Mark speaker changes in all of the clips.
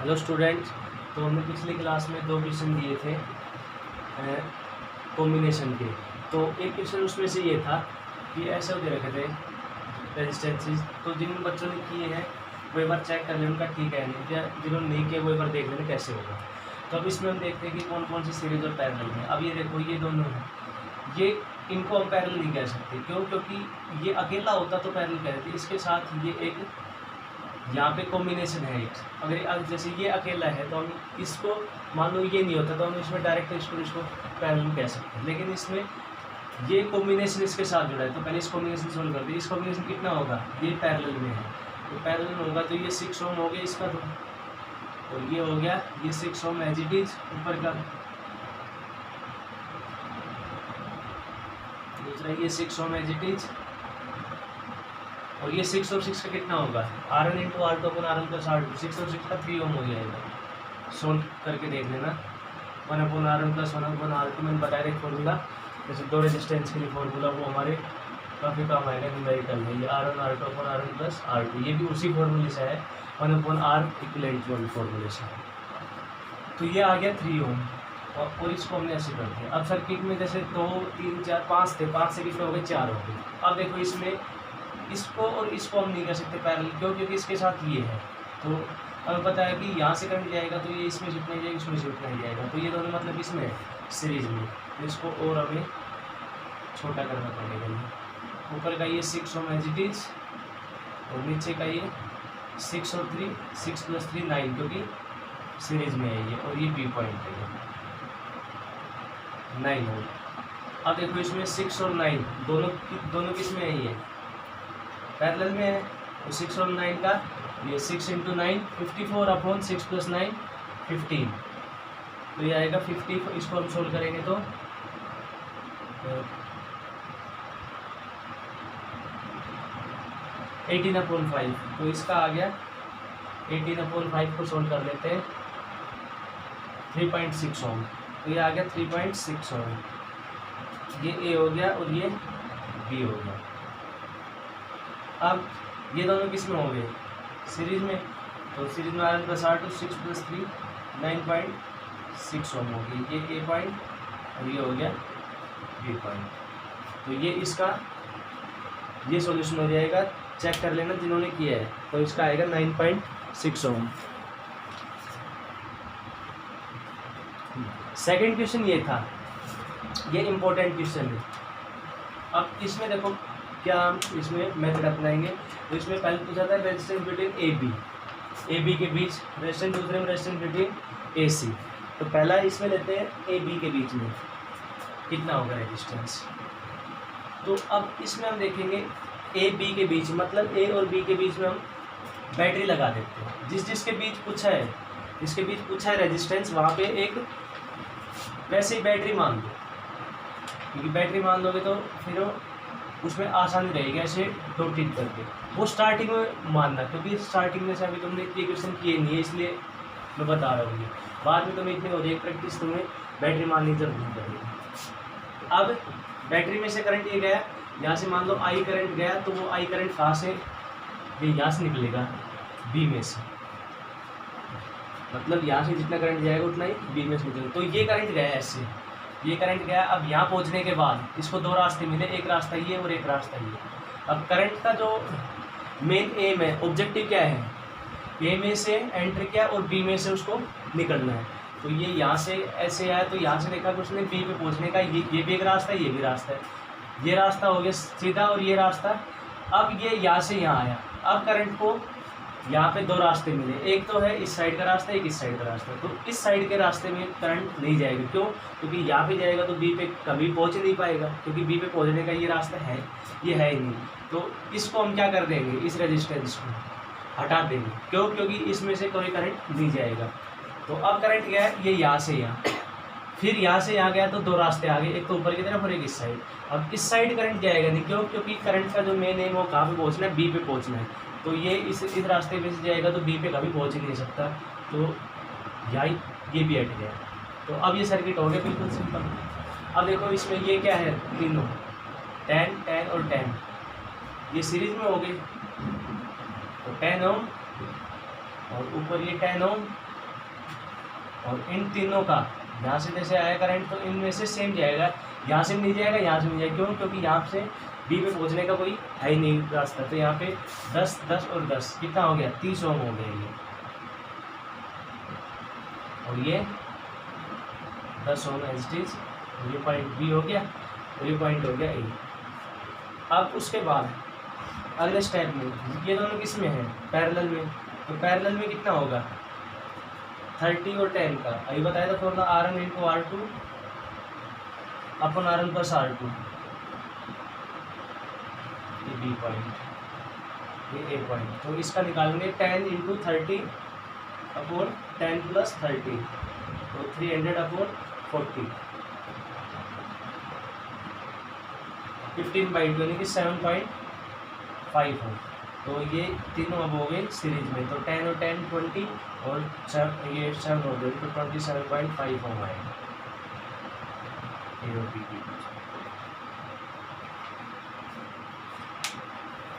Speaker 1: Hello students. तो हमने पिछली क्लास में 2 क्वेश्चन दिए थे कॉम्बिनेशन के। तो एक क्वेश्चन उसमें से ये था कि ऐसे दे रखे थे रेजिस्टेंसेस, तो जिन बच्चों ने किए हैं वो एक बार चेक कर लें उनका ठीक है नहीं, क्या जिन्होंने नहीं किया वो एक बार देख लेना कैसे होगा। तो अब इसमें हम देखते हैं कि कौन कौन सी सीरीज और पैरेलल में। अब ये देखो ये दोनों हैं, ये इनको हम पैरेलल नहीं कह सकते। क्यों? क्योंकि ये अकेला होता तो पैरेलल कहते थे, इसके साथ ये एक यहाँ पे कॉम्बिनेशन है एक। अगर जैसे ये अकेला है तो हम इसको मान लो ये नहीं होता तो हम इसमें डायरेक्ट इसको पैरेलल कह सकते हैं, लेकिन इसमें ये कॉम्बिनेशन इसके साथ जुड़ा है तो पहले इस कॉम्बिनेशन सोल्व कर दिए। इस कॉम्बिनेशन कितना होगा, ये पैरेलल में है तो पैरेलल होगा तो ये 6 ओम हो गया इसका, तो ये हो गया ये 6 ओम एज इट इज ऊपर का। दूसरा ये 6 ओम एज इट इज, और ये 6 और 6 का कितना होगा, R1 इंटू R2 अपन R1 प्लस R2, 6 और 6 का 3 ओम हो जाएगा। सोल्व करके देख लेना। 1 अपन R1 प्लस 1 अपन R2 मैंने बताया एक फॉर्मूला, जैसे 2 रेजिस्टेंस के लिए फॉर्मूला, वो हमारे काफ़ी काम आएगा न्यूमेरिकल में। ये R1 R2 अपन R1 प्लस R2, ये भी उसी फॉर्मूले से है, 1 अपन R इक्वलेंट वाली फॉर्मूले से। तो ये आ गया 3 ओम और इसको हमने ऐसे कर दिया। अब सर्किट में जैसे 2 3 4 5 थे, 5 से कितने हो गए, 4 हो गए। अब देखो इसमें इसको और इसको हम नहीं कर सकते पैरेलल, क्यों? क्योंकि इसके साथ ये है। तो हमें पता है कि यहाँ से करंट जाएगा तो ये इसमें शिफ्ट नहीं जाएगा, इसमें शिफ्ट नहीं जाएगा, तो ये दोनों मतलब इसमें सीरीज में। तो इसको और हमें छोटा करना पड़ेगा। ऊपर का ये 6 ओम एज इट इज और नीचे का ये 6 और 3, 6 प्लस 3 9, क्योंकि सीरीज में है ये, और ये बी पॉइंट है ये 9 ओम। अब देखो इसमें 6 और 9 दोनों किस में है, ये पैरेलल में है। तो 6 और 9 का ये 6 इंटू 9 54 अपॉन 6 प्लस 9 15, तो ये आएगा 50। इसको हम सोल्व करेंगे तो 18/5, तो इसका आ गया 18/5 को सोल्व कर लेते हैं 3.6 ओम, तो ये आ गया 3.6 ओम। ये ए हो गया और ये बी हो गया। अब ये दोनों किस में हो गए, सीरीज में। तो सीरीज में R1 प्लस R2 6 प्लस 3 9.6 ओम हो गई। ये ए पॉइंट और ये हो गया बी पॉइंट। तो ये इसका ये सॉल्यूशन हो जाएगा। चेक कर लेना जिन्होंने किया है, तो इसका आएगा 9.6 ओम। सेकंड क्वेश्चन ये था, ये इम्पोर्टेंट क्वेश्चन है। अब इसमें देखो क्या हम इसमें मेथड अपनाएंगे। तो इसमें पहले पूछा था रेजिस्टेंस बिटवीन ए बी के बीच रेजिस्टेंस, दूसरे में रेजिस्टेंस बिटवीन ए सी। तो पहला इसमें लेते हैं ए बी के बीच में कितना होगा रेजिस्टेंस। तो अब इसमें हम देखेंगे ए बी के बीच, मतलब ए और बी के बीच में हम बैटरी लगा देते हैं। जिसके बीच पूछा है, जिसके बीच पूछा है रेजिस्टेंस, वहाँ पे एक वैसे ही बैटरी मान दो, क्योंकि बैटरी मान दोगे तो फिर उसमें आसानी रहेगी ऐसे डॉटेड करके। वो स्टार्टिंग में मानना, क्योंकि स्टार्टिंग में से अभी तुमने इतने क्वेश्चन किए नहीं है, इसलिए मैं बता रहा हूँ। बाद में तुम्हें इतने हो जाएगी प्रैक्टिस, तुम्हें बैटरी माननी जरूरी पड़ेगी। अब बैटरी में से करंट ये गया, यहाँ से मान लो आई करंट गया, तो वो आई करंट कहाँ से, ये यहाँ से निकलेगा बी में से, मतलब यहाँ से जितना करंट जाएगा उतना ही बी में से निकलेगा। तो ये करंट गया ऐसे, ये करंट गया। अब यहाँ पहुँचने के बाद इसको 2 रास्ते मिले, एक रास्ता ये और एक रास्ता ये। अब करंट का जो मेन एम है, ऑब्जेक्टिव क्या है, ए में से एंटर किया और बी में से उसको निकलना है। तो ये यहाँ से ऐसे आया, तो यहाँ से देखा कि उसने बी पे पहुँचने का, ये भी एक रास्ता है, ये भी रास्ता है। ये रास्ता हो गया सीधा और ये रास्ता। अब ये यहाँ से यहाँ आया, अब करंट को यहाँ पे 2 रास्ते मिले, एक तो है इस साइड का रास्ता, एक इस साइड का रास्ता। तो इस साइड के रास्ते में करंट नहीं जाएगा, क्यों? क्योंकि यहाँ पे जाएगा तो बी पे कभी पहुँच नहीं पाएगा, क्योंकि बी पे पहुँचने का ये रास्ता है, ये है ही नहीं। तो इसको हम क्या कर देंगे, इस रेजिस्टेंस को हटा देंगे। क्यों? क्योंकि इसमें से कोई करंट नहीं जाएगा। तो अब करंट गया है ये यहाँ से यहाँ, फिर यहाँ से यहाँ गया, तो 2 रास्ते आ गए, एक तो ऊपर की तरफ और एक इस साइड। अब इस साइड करंट जाएगा नहीं, क्यों? क्योंकि करंट का जो मेन है वो कहाँ पे पहुँचना है, बी पे पहुँचना है। तो ये इस रास्ते में से जाएगा तो बी पे कभी पहुँच ही नहीं सकता, तो यहाँ ये भी हट गया। तो अब ये सर्किट हो गया बिल्कुल सिंपल। अब देखो इसमें ये क्या है, तीनों 10 10 और 10 ये सीरीज में हो गई, तो 10 ओम और ऊपर ये 10 ओम और इन तीनों का यहाँ से जैसे आया करंट तो इनमें से सेम जाएगा, यहाँ से नहीं जाएगा, यहाँ से नहीं जाएगा। क्यों? क्योंकि यहाँ से बी पे पहुँचने का कोई है ही नहीं रास्ता। तो यहाँ पे 10 10 और 10 कितना हो गया? 30 ओम हो गया ये, और ये 10 ओम एज, ये पॉइंट बी हो गया और ये पॉइंट हो गया ए। अब उसके बाद अगले स्टेप में ये दोनों किस में है? पैरेलल में। तो पैरेलल में कितना होगा? 30 और 10 का अभी बताया था फॉर्मूला, R1 इंटू R2 अपन R1 प्लस R2, ये बी पॉइंट, ये ए पॉइंट। तो इसका निकालेंगे 10 इंटू 30 अपॉन 10 प्लस 30, तो 300 अपॉन 40, 15/2 यानी कि 7.5 हो। तो ये तीनों अब हो गए सीरीज में। तो 10 और 10 20 और ये 7 हो गए, तो 27.5 हो आएगा ए और बी की।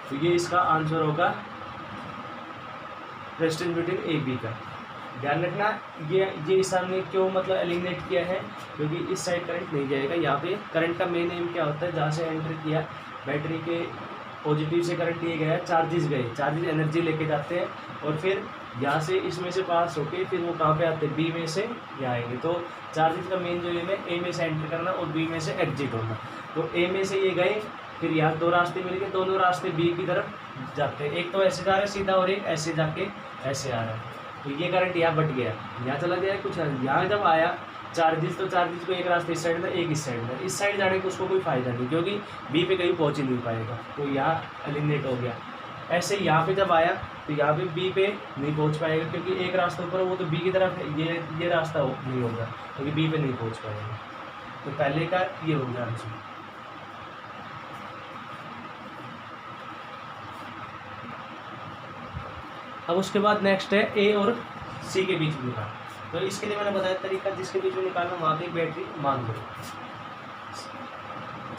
Speaker 1: तो ये इसका आंसर होगा रेजिस्टेंस बिटवीन ए बी का। ध्यान रखना ये इस हमने क्यों मतलब एलिमिनेट किया है, क्योंकि इस साइड करंट नहीं जाएगा। यहाँ पे करंट का मेन एम क्या होता है, जहाँ से एंटर किया बैटरी के पॉजिटिव से करंट लिए गया, चार्जेस गए, चार्जेस एनर्जी लेके जाते हैं और फिर यहाँ से इसमें से पास होके फिर वो कहाँ पे आते हैं? बी में से यहाँ आएंगे। तो चार्जेस का मेन जो एम है ए में से एंटर करना और बी में से एग्जिट होना। तो ए में से ये गए, फिर यहाँ 2 रास्ते मिल गए, दोनों रास्ते बी की तरफ जाते हैं। एक तो ऐसे जा रहा है सीधा और एक ऐसे जाके ऐसे आ रहा है। तो ये करंट यहाँ बट गया, यहाँ चला गया कुछ, यहाँ जब आया चार्जेस, तो चार्जेस को एक रास्ते इस साइड में, एक इस साइड में, इस साइड जाने को उसको कोई फ़ायदा नहीं, क्योंकि बी पे कहीं पहुँच ही नहीं पाएगा। तो यहाँ एलिमिनेट हो गया। ऐसे यहाँ पे जब आया तो यहाँ पे बी पे नहीं पहुँच पाएगा, क्योंकि एक रास्ता ऊपर वो तो बी की तरफ है, ये रास्ता नहीं होगा, क्योंकि बी पे नहीं पहुँच पाएगा। तो पहले का ये हो गया आंसर। अब उसके बाद नेक्स्ट है ए और सी के बीच में निकालना। तो इसके लिए मैंने बताया तरीका, जिसके बीच में निकालना वहाँ पे बैटरी मान लो।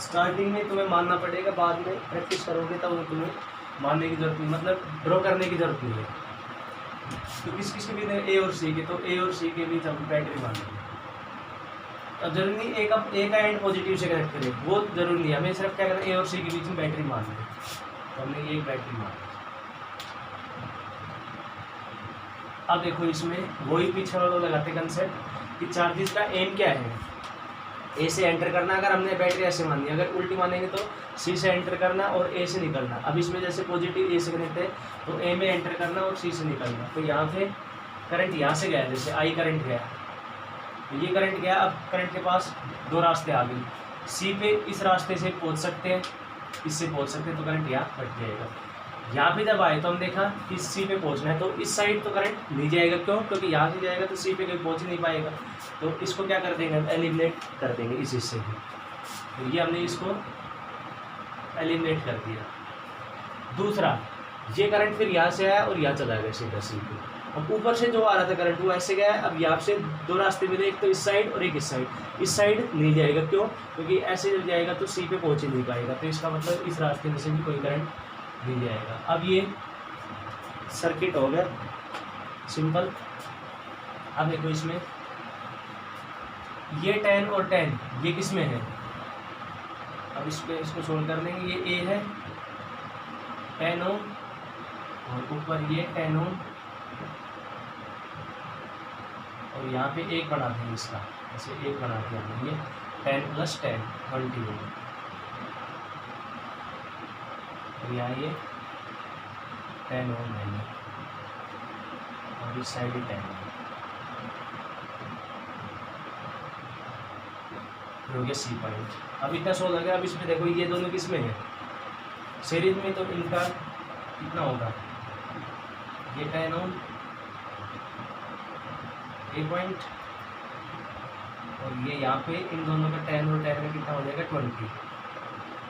Speaker 1: स्टार्टिंग में तुम्हें मानना पड़ेगा, बाद में प्रैक्टिस करोगे तब तुम्हें मानने की जरूरत नहीं, मतलब ड्रॉ करने की जरूरत नहीं है। तो किस किस के बीच में? ए और सी के। तो ए और सी के बीच हम बैटरी मान लेंगे। अब जरूरी नहीं एक का एंड पॉजिटिव से कनेक्ट करें, वो जरूरी नहीं, हमें सिर्फ क्या करना है, ए और सी के बीच में बैटरी मान लें। तो हमने एक बैटरी मान ली। अब देखो इसमें वही पीछे वाला लगाते कंसेप्ट कि चार्जेस का एम क्या है, ए से एंटर करना। अगर हमने बैटरी ऐसे मानी, अगर उल्टी मानेंगे तो सी से एंटर करना और ए से निकलना। अब इसमें जैसे पॉजिटिव ए से कनेक्ट है तो ए में एंटर करना और सी से निकलना। तो यहाँ पे करंट यहाँ से गया, जैसे आई करंट गया, तो ये करंट गया। अब करंट के पास 2 रास्ते आ गए, सी पे इस रास्ते से पहुँच सकते हैं, इससे पहुँच सकते हैं, तो करंट यहाँ कट जाएगा। यहाँ पे जब आए तो हम देखा कि सी पे पहुँचना है, तो इस साइड तो करंट नहीं जाएगा। क्यों? क्योंकि यहाँ से जाएगा तो सी पे कहीं पहुँच नहीं पाएगा। तो इसको क्या कर देंगे? एलिमिनेट कर देंगे इस हिस्से को। तो ये हमने इसको एलिमिनेट कर दिया। दूसरा, ये करंट फिर यहाँ से आया और यहाँ चला गया सीधा सी पे। अब ऊपर से जो आ रहा था करंट वो ऐसे गया। अब यहाँ से 2 रास्ते मिले, एक तो इस साइड और एक इस साइड। इस साइड नहीं जाएगा, क्यों? क्योंकि ऐसे जब जाएगा तो सी पे पहुँच ही नहीं पाएगा। तो इसका मतलब इस रास्ते में से भी कोई करंट नहीं जाएगा। अब ये सर्किट हो गया सिंपल। अब देखो इसमें ये 10 और 10 ये किस में है? अब इसको सोल्व कर लेंगे। ये ए है 10 ओम और ऊपर ये 10 ओम और यहाँ पे 1 बना देंगे इसका, ऐसे 1 बना दिया हमने। ये 10 + 10 20 ओम और यहाँ ये 10 ओम है और इस साइड ही 10 ओम हो गया सी पॉइंट। अब इतना सोच लगे। अब इसमें देखो ये दोनों किस में है? सीरीज में। तो इनका कितना होगा? ये 10 ओम ए पॉइंट और ये यहाँ पे इन दोनों का 10 और 10 का कितना हो जाएगा?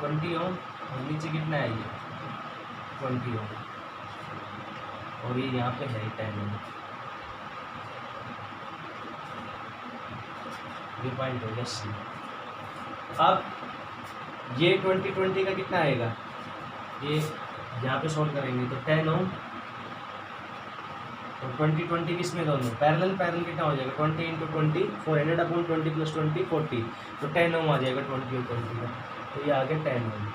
Speaker 1: 20 ओम और नीचे कितना है? ये 20 ओम और ये यहाँ पे है 10 ओम। ये पॉइंट हो गया सी। अब ये 20 का कितना आएगा? ये यहाँ पे सोल्व करेंगे तो 10 ओम तो 20 किस में दोनों पैरेलल, पैरेलल कितना हो जाएगा 20 इंटू 20 400 अपॉन 20 प्लस 20 40, तो 10 ओम आ जाएगा 20 और 20 का, तो ये आ गया 10 ओम,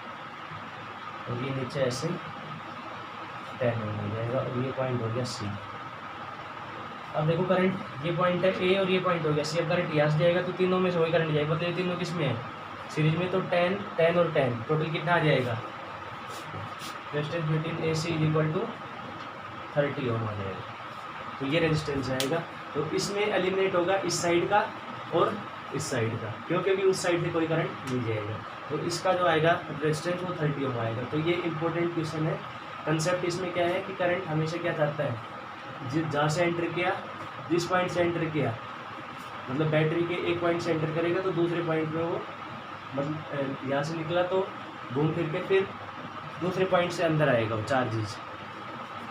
Speaker 1: और ये नीचे ऐसे 10 ओम हो जाएगा, और ये पॉइंट हो गया सी। अब देखो करंट ये पॉइंट है ए और ये पॉइंट हो गया सी। अब करंट यहाँ से जाएगा तो तीनों में से वही करंट जाएगा, मतलब ये तीनों किस में है सीरीज में, तो 10 10 और 10 टोटल कितना आ जाएगा, resistance between A C is equal to 30 ohm आ जाएगा। तो ये रेजिस्टेंस आएगा। तो इसमें एलिमिनेट होगा इस साइड का और इस साइड का, क्योंकि उस साइड से कोई करंट नहीं जाएगा। तो इसका जो आएगा रेजिस्टेंस वो 30 ओम आएगा। तो ये इंपॉर्टेंट क्वेश्चन है। कंसेप्ट इसमें क्या है कि करंट हमेशा क्या चाहता है, जहाँ से एंटर किया, जिस पॉइंट से एंटर किया, मतलब बैटरी के एक पॉइंट से एंटर करेगा तो दूसरे पॉइंट में वो, मतलब यहाँ से निकला तो घूम फिर के फिर दूसरे पॉइंट से अंदर आएगा वो चार्जेस।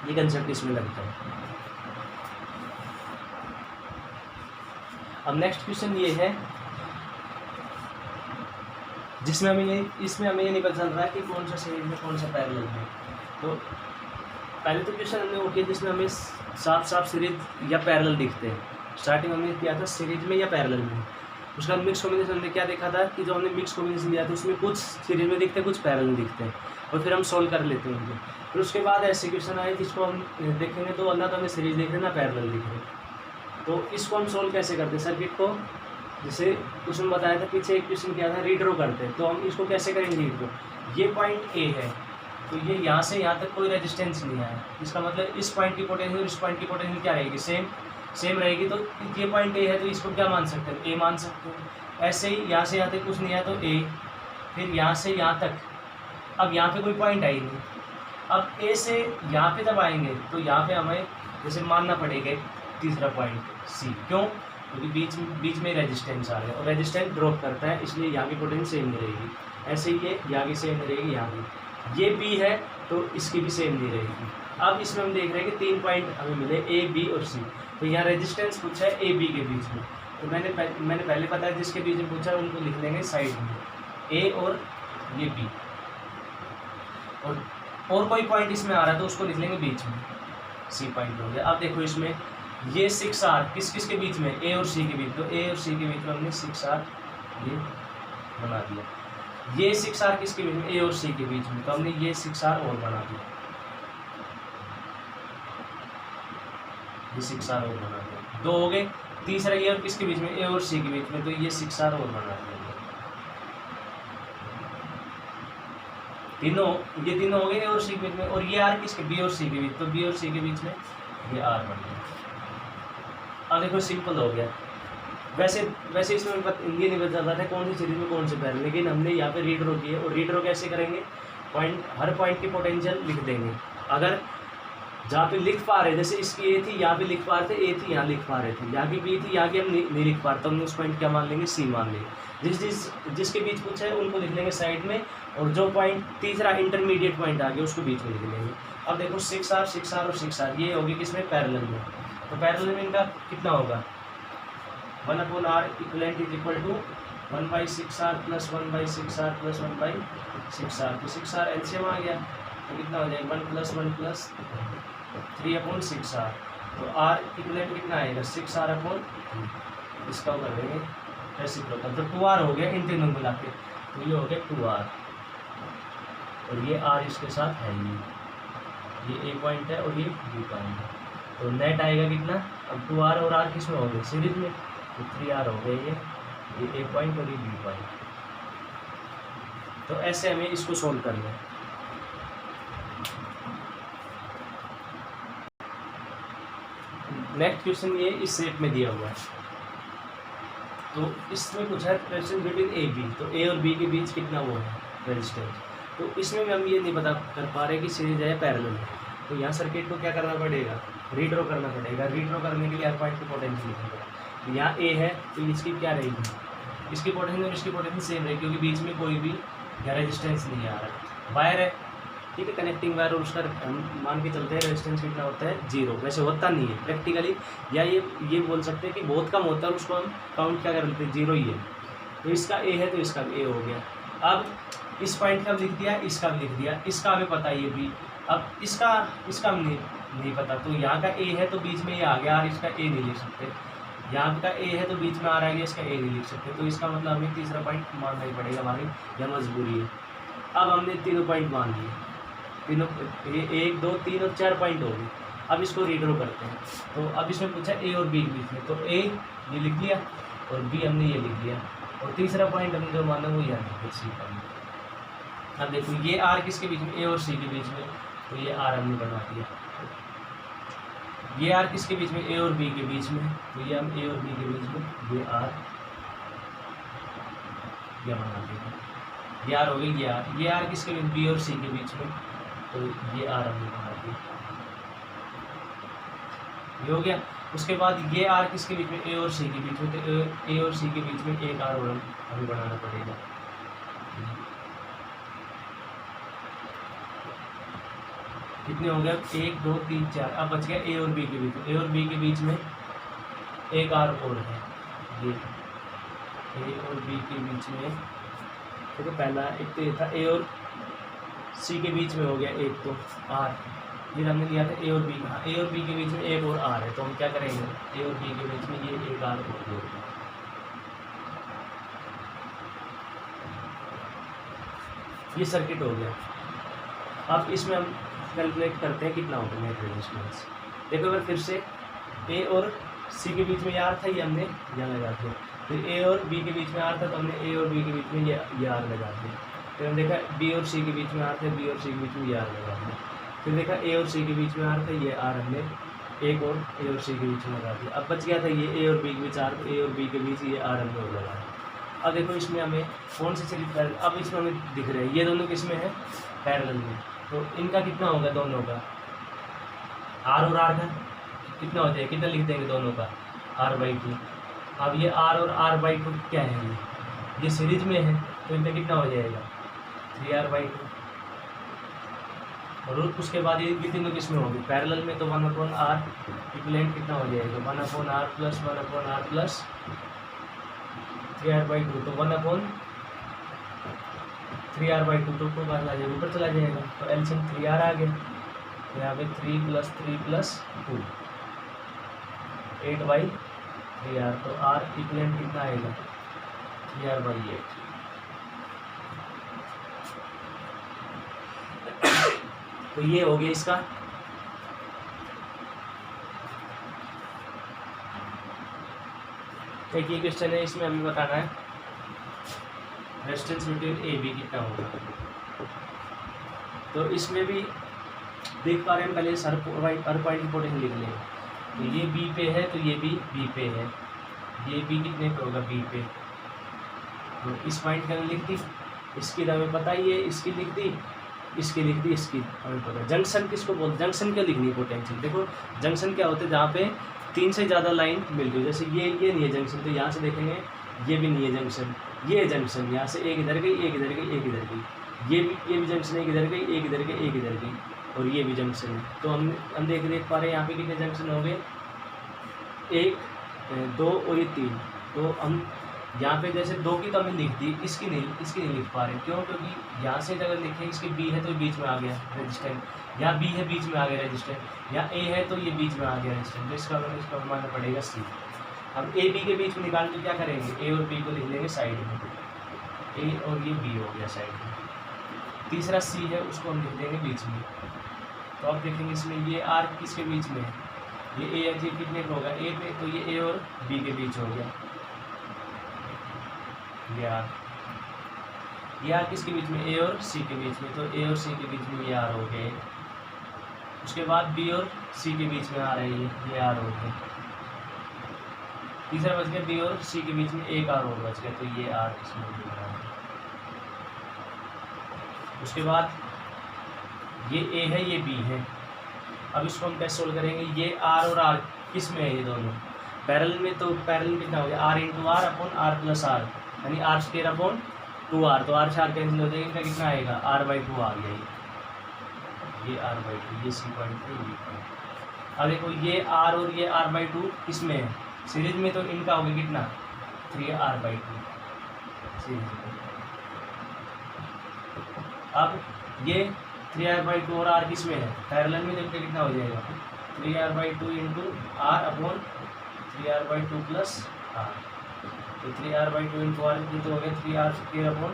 Speaker 1: ये कंसेप्ट इसमें लगता है। अब नेक्स्ट क्वेश्चन ये है जिसमें इसमें हमें ये नहीं पता चल रहा है कि कौन सा सीरीज में कौन सा पैरेलल है। तो पहले तो क्वेश्चन हमने वो किया जिसमें हमें साफ साफ सीरीज या पैरेलल दिखते हैं। स्टार्टिंग हमने किया था सीरीज में या पैरेलल में। उसका मिक्स कॉम्बिनेशन हमने क्या देखा था कि जो हमने मिक्स कॉम्बिनेशन दिया था उसमें कुछ सीरीज में दिखते हैं, कुछ पैरेलल दिखते हैं, और फिर हम सोल्व कर लेते हैं उनको। फिर उसके बाद ऐसे क्वेश्चन आए जिसको हम देखेंगे तो ना तो हमें सीरीज दिख रहे ना पैरेलल दिख रहे। तो इसको हम सोल्व कैसे करते हैं सर्किट को, जैसे उसमें बताया था पीछे एक क्वेश्चन किया था रीड्रॉ करते हैं। तो हम इसको कैसे करेंगे रीड्रॉ, ये पॉइंट ए है तो ये यहाँ से यहाँ तक कोई रेजिस्टेंस नहीं आया, इसका मतलब इस पॉइंट की पोटेंशियल और इस पॉइंट की पोटेंशियल क्या रहेगी, सेम रहेगी। तो ये पॉइंट ए है तो इसको क्या मान सकते हैं, ए मान सकते हैं। ऐसे ही यहाँ से यहाँ तक कुछ नहीं आया तो ए, फिर यहाँ से यहाँ तक, अब यहाँ पे कोई पॉइंट आई नहीं। अब ए से यहाँ पे जब आएंगे तो यहाँ पे हमें जैसे मानना पड़ेगा तीसरा पॉइंट सी, क्यों, क्योंकि बीच में रेजिस्टेंस आ गया और रेजिस्टेंस ड्रॉप करता है, इसलिए यहाँ की पोटेंशियल सेम नहीं रहेगी। ऐसे ही ये यहाँ की सेम नहीं रहेगी, यहाँ की ये बी है तो इसकी भी सेम नहीं रहेगी। अब इसमें हम देख रहे हैं कि 3 पॉइंट हमें मिले ए बी और सी। तो यहाँ रेजिस्टेंस पूछा है ए बी के बीच में, तो मैंने पहले बताया जिसके बीच में पूछा है उनको लिख लेंगे साइड में, ए और ये बी। और कोई पॉइंट इसमें आ रहा है तो उसको लिख लेंगे बीच में, सी पॉइंट हो गया। अब देखो इसमें ये 6R किस किस के बीच में, ए और सी के बीच, तो ए और सी के बीच में हमने 6R ये बना दिया। ये 6R किसके बीच में, ए और सी के बीच में, तो हमने ये 6R और बना दिया, ये 6R और बना दिया, 2 हो गए। तीसरा ये और किसके बीच में, ए और सी के बीच में, तो ये 6R और बना दिया। ये तीनों हो गए ए और सी के बीच में, और ये आर किसके, बी और सी के बीच, तो बी और सी के बीच में ये आर बन गया। अब देखो सिंपल हो गया। वैसे इसमें ये नहीं बता रहा था कौन सी सीरीज में कौन से पैरेलल, लेकिन हमने यहाँ पे रीड्रॉ किए। और रीड्रॉ कैसे करेंगे, हर पॉइंट की पोटेंशियल लिख देंगे। अगर जहाँ पे लिख पा रहे, जैसे इसकी ए थी यहाँ पे लिख पा रहे थे, ए थी यहाँ लिख पा रहे थे, यहाँ की बी थी यहाँ की हम नहीं लिख पा रहे, तो हमने उस पॉइंट क्या मान लेंगे, सी मान लेंगे। जिसके बीच पूछा है उनको लिख लेंगे साइड में, और जो पॉइंट तीसरा इंटरमीडिएट पॉइंट आ गया उसको बीच में लिख लेंगे। अब देखो 6R 6R और 6R ये होगी किसमें, पैरेलल में। तो पैरेलल में इनका कितना होगा, 1/R equivalent is equal to 1/6R plus 1/6R plus 1/6R। तो 6R एलसीएम आ गया तो कितना हो जाएगा, 1 + 1 + 3/6R। तो R इक्वलेंट कितना आएगा, 6R/3, इसका कर देंगे रेसिप्रोकल, तो 2R हो गया इन तीनों मिला के, तो ये हो गया 2R, और ये R इसके साथ है, ये A पॉइंट है और ये B पॉइंट है। तो नेट आएगा कितना, अब 2R और R किस में हो गए, सीरीज में, तो 3R हो गए ये A पॉइंट और ये B पॉइंट। तो ऐसे हमें इसको सोल्व करना है। नेक्स्ट क्वेश्चन ये इस सेट में दिया हुआ है, तो इसमें कुछ है रेजिस्टेंस बिटवीन ए बी, तो ए और बी के बीच कितना वो है रेजिस्टेंस। तो इसमें भी हम ये नहीं पता कर पा रहे कि सीरीज है पैरेलल है। तो यहाँ सर्किट को क्या करना पड़ेगा, रीड्रॉ करना पड़ेगा। रीड्रॉ करने के लिए हर पॉइंट की पोटेंशियल लिखना पड़ेगा। तो यहाँ ए है तो इसकी क्या रहेगी, इसकी पोटेंशियल और इसकी पोटेंशियल सेम रहेगी, क्योंकि बीच में कोई भी रेजिस्टेंस नहीं आ रहा। वायर है, ठीक है, कनेक्टिंग वायर, और उसका मान के चलते हैं रेजिस्टेंस कितना होता है, 0। वैसे होता नहीं है प्रैक्टिकली, या ये बोल सकते हैं कि बहुत कम होता है, उसको हम काउंट क्या कर लेते हैं, 0 ही है। तो इसका ए है तो इसका भी ए हो गया। अब इस पॉइंट का लिख दिया, इसका भी लिख दिया, इसका हमें पता है ये भी। अब इसका हमने नहीं पता, तो यहाँ का ए है तो बीच में ये आ गया, और इसका ए नहीं लिख सकते। यहाँ का ए है तो बीच में आ रहा है, इसका ए नहीं लिख सकते, तो इसका मतलब हमें तीसरा पॉइंट मानना ही पड़ेगा, हमारी यह मजबूरी है। अब हमने तीनों पॉइंट मान लिए, तीनों ये 1 2 3 और 4 पॉइंट हो गए। अब इसको रीड्रॉ करते हैं। तो अब इसमें पूछा ए और बी के बीच में, तो ए ये लिख लिया और बी हमने ये लिख लिया, और तीसरा पॉइंट हमने जो माना वो यहाँ लिख सी पॉइंट। अब देखो ये आर किसके बीच में, ए और सी के बीच में, तो ये आर हमने बना दिया। ये आर किसके बीच में, ए और बी के बीच में, तो ये हम ए और बी के बीच में ये आर ये बना देंगे। ये आर हो गई, ये आर किसके बीच, बी और सी के बीच में, तो ये आर हमने बना दिया, ये हो गया। उसके बाद ये आर किसके बीच में, ए और सी के बीच में, तो ए और सी के बीच में एक आर और हमें बनाना पड़ेगा। कितने हो गए, 1 2 3 4। अब बच गया ए और बी के बीच में, ए और बी के बीच में एक आर और है, ये ए और बी के बीच में। देखो पहला एक तो ये था ए और सी के बीच में हो गया एक तो आर, फिर हमने लिया था ए और बी का, ए और बी के बीच में एक और आर है, तो हम क्या करेंगे, ए और बी के बीच में ये एक आर और जोड़ेंगे। ये सर्किट हो गया। अब इसमें हम कैलकुलेट करते हैं कितना होगा नेट रेजिस्टेंस। देखो अगर फिर से ए और सी के बीच में ये आर था, ये हमने यहाँ लगा दिया। फिर ए और बी के बीच में आर था, तो हमने ए और बी के बीच में ये आर लगा दिया। फिर हम देखा बी और सी के बीच में आर था, बी और सी के बीच में ये आर लगा दिया। फिर देखा ए और सी के बीच में आर था, ये आर हमने एक और ए और सी के बीच में लगा दिया। अब बच गया था ये ए और बी के बीच आर, ए और बी के बीच ये आर हमने और लगाया। अब देखो इसमें हमें कौन से सीरीज पैरेलल, अब इसमें हमें दिख रहा है ये दोनों किसमें है, पैरेलल में, तो इनका कितना होगा दोनों का, आर और आर का कितना हो जाएगा, कितना लिख देंगे दोनों का, r/2। अब ये r और r/2 क्या है, ये सीरीज में है, तो इनका कितना हो जाएगा 3r/2। और उसके बाद ये तीनों किस में होगी, पैरेलल में, तो 1/r इक्विवेलेंट कितना हो जाएगा, 1/r plus 1/r plus 3r/2, तो 1/3r/2 तो ऊपर आ जाएगा, ऊपर चला जाएगा, तो एलसीएम 3r आ गया। तो यहाँ पे 3 + 3 + 2 8/3r, तो r इक्विवेलेंट कितना आएगा 3r/8। तो ये हो गया इसका। एक ये क्वेश्चन है, इसमें हमें बताना है रेजिस्टेंस बिटवीन ए बी कितना होगा। तो इसमें भी देख पा रहे हैं, पहले हर पॉइंट की पोटेंशियल लिख लेंगे। तो ये बी पे है, तो ये भी बी पे है, ये बी कितने पे होगा, बी पे। तो इस पॉइंट का लिख दी, इसकी हमें पता ही है, इसकी लिख दी, इसकी लिख दी, इसकी हमें पता। जंक्शन किसको बोलते, जंक्शन क्या लिखनी है पोटेंशियल। देखो जंक्शन क्या होते हैं, जहाँ पे 3 से ज़्यादा लाइन मिल गई, जैसे ये नहीं है जंक्शन, तो यहाँ से देखेंगे ये भी नहीं है जंक्शन, ये है जंक्शन, यहाँ से एक इधर गई, एक इधर गई, एक इधर गई, ये भी जंक्शन, एक इधर गई, एक इधर गई, एक इधर गई, और ये भी जंक्शन है। तो हम देख पा रहे हैं यहाँ पे कितने जंक्शन हो गए, 1 2 और ये 3। तो हम यहाँ पे जैसे 2 की तो हमने लिख दी, इसकी नहीं लिख पा रहे, क्यों, क्योंकि यहाँ से अगर लिखें इसकी बी है तो बीच में आ गया रेजिस्टेंस, यहाँ बी है बीच में आ गया रेजिस्टेंस, यहाँ ए है तो ये बीच में आ गया रेजिस्टेंस, तो इसका मानना पड़ेगा सी। हम ए बी के बीच में निकाल के क्या करेंगे, ए और बी को लिख लेंगे साइड में, ए और ये बी हो गया साइड में। तीसरा सी है, उसको हम लिख देंगे बीच में। तो अब देखेंगे इसमें ये आर किसके बीच में है, ये ए या जी कितने पे होगा, ए पे, तो ये ए और बी के बीच हो गया, ये आर किसके बीच में, ए और सी के बीच में, तो ए और सी के बीच में ये आर हो गए। उसके बाद बी और सी के बीच में आ रही है, ये आर हो गए। तीसरा बच गया बी और सी के बीच में एक आर और बच गया, तो ये आर इसमें दिख रहा है। उसके बाद ये ए है, ये बी है। अब इसको हम कैसे सोल्व करेंगे, ये आर और आर किस में है, ये दोनों पैरेलल में, तो पैरेलल कितना हो गया, r × r/r + r, यानी r²/2r, तो r से r कैंसिल हो जाएगा, इनका कितना आएगा r/2 आ गया, ये r/2, ये सी पॉइंट है, ये पॉइंट। अब देखो ये r और ये r/2 किस में है, सीरीज में, तो इनका हो गया कितना 3r/2 सीरीज में। अब ये 3r/2 और r किस में है, पैरेलल में, जबकि कितना हो जाएगा 3r/2 into r upon 3r/2 plus r। तो 3r/2 इंटू r तो हो गया 3r² अपॉन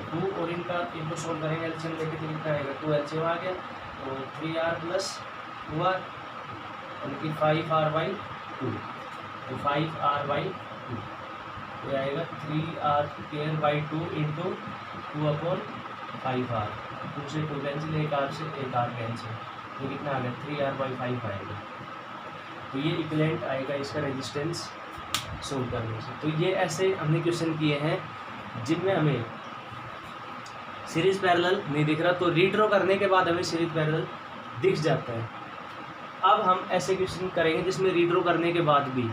Speaker 1: 2, और इनका इनको सोल्व करेंगे एलसीएम लेके तो कितना आएगा 2 एलसीएम आ गया, तो 3r प्लस 2r उनकी 5r/2, तो 5r/2 ये आएगा 3r² इंटू 2 अपॉन 5r, 2 से 2 कैंसिल, एक r से एक r कैंसिल, तो कितना आ गया 3r/5 आएगा। तो ये इक्विवेलेंट आएगा इसका रेजिस्टेंस सोल्व करने से। तो ये ऐसे हमने क्वेश्चन किए हैं जिनमें हमें सीरीज पैरेलल नहीं दिख रहा, तो रीड्रॉ करने के बाद हमें सीरीज पैरेलल दिख जाता है। अब हम ऐसे क्वेश्चन करेंगे जिसमें रीड्रॉ करने के बाद भी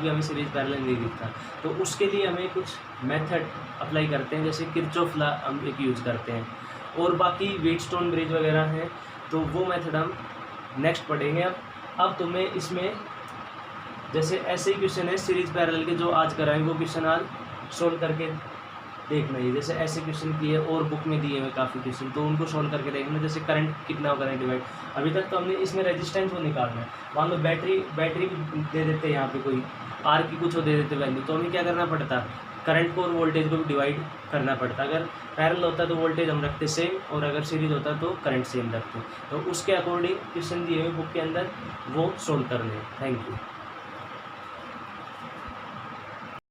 Speaker 1: हमें सीरीज पैरेलल नहीं दिखता, तो उसके लिए हमें कुछ मेथड अप्लाई करते हैं, जैसे किरचॉफ लॉ हम एक यूज़ करते हैं, और बाकी व्हीटस्टोन ब्रिज वगैरह हैं, तो वो मेथड हम नेक्स्ट पढ़ेंगे। अब तुम्हें इसमें जैसे ऐसे ही क्वेश्चन है सीरीज पैरेलल के जो आज कराएंगे, वो क्वेश्चन आज सोल्व करके देखना है। जैसे ऐसे क्वेश्चन किए और बुक में दिए हुए काफ़ी क्वेश्चन, तो उनको सोल्व करके देखना। जैसे करंट कितना होगा डिवाइड, अभी तक तो हमने इसमें रेजिस्टेंस को निकालना है। मान लो बैटरी दे देते हैं, यहाँ पे कोई आर की कुछ वो दे देते वैल्यू, तो हमें क्या करना पड़ता, करंट को और वोल्टेज को भी डिवाइड करना पड़ता। अगर पैरेलल होता तो वोल्टेज हम रखते सेम, और अगर सीरीज होता तो करंट सेम रखते। तो उसके अकॉर्डिंग क्वेश्चन दिए हुए बुक के अंदर वो सोल्व करने हैं। Thank you.